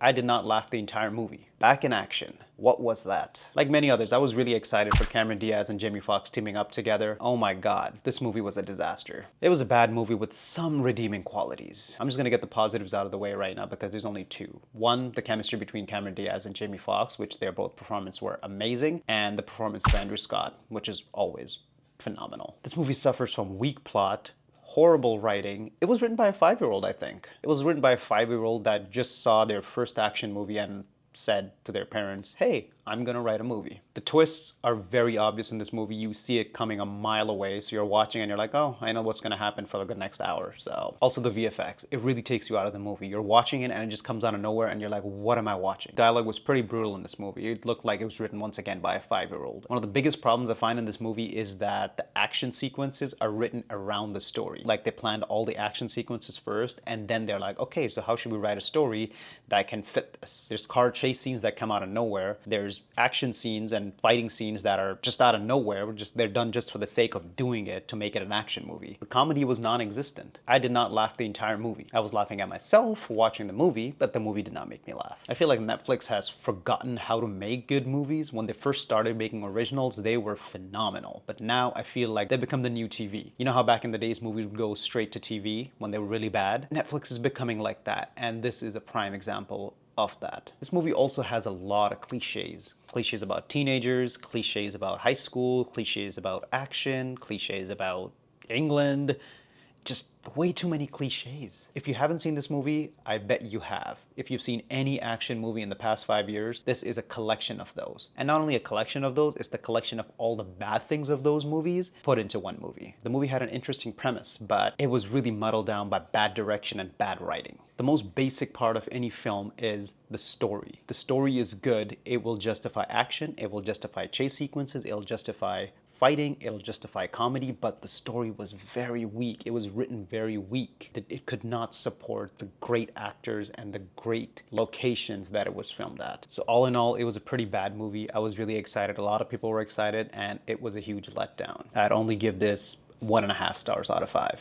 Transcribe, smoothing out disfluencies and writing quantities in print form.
I did not laugh the entire movie. Back in action. What was that? Like many others, I was really excited for Cameron Diaz and Jamie Foxx teaming up together. Oh my god, this movie was a disaster. It was a bad movie with some redeeming qualities. I'm just gonna get the positives out of the way right now because there's only two. One, the chemistry between Cameron Diaz and Jamie Foxx, which their both performances were amazing, and the performance of Andrew Scott, which is always phenomenal. This movie suffers from weak plot, horrible writing. It was written by a 5-year-old, I think. It was written by a 5-year-old that just saw their first action movie and said to their parents, hey, I'm gonna write a movie. The twists are very obvious in this movie. You see it coming a mile away, so you're watching and you're like, oh, I know what's gonna happen for like the next hour or so. Also the VFX, it really takes you out of the movie. You're watching it and it just comes out of nowhere and you're like, what am I watching? Dialogue was pretty brutal in this movie. It looked like it was written once again by a 5-year-old. One of the biggest problems I find in this movie is that the action sequences are written around the story. Like they planned all the action sequences first and then they're like, okay, so how should we write a story that can fit this? There's car chase scenes that come out of nowhere. There's action scenes and fighting scenes that are just out of nowhere. They're done just for the sake of doing it to make it an action movie. The comedy was non-existent. I did not laugh the entire movie. I was laughing at myself watching the movie, but the movie did not make me laugh. I feel like Netflix has forgotten how to make good movies. When they first started making originals, they were phenomenal. But now I feel like they've become the new TV. You know how back in the days movies would go straight to TV when they were really bad? Netflix is becoming like that, and this is a prime example of that. This movie also has a lot of cliches. Cliches about teenagers, cliches about high school, cliches about action, cliches about England. Just way too many cliches. If you haven't seen this movie, I bet you have. If you've seen any action movie in the past 5 years, this is a collection of those. And not only a collection of those, it's the collection of all the bad things of those movies put into one movie. The movie had an interesting premise, but it was really muddled down by bad direction and bad writing. The most basic part of any film is the story. The story is good, it will justify action, it will justify chase sequences, it'll justify fighting, it'll justify comedy, but the story was very weak. It was written very weak. It could not support the great actors and the great locations that it was filmed at. So all in all, it was a pretty bad movie. I was really excited. A lot of people were excited, and it was a huge letdown. I'd only give this 1.5 stars out of 5.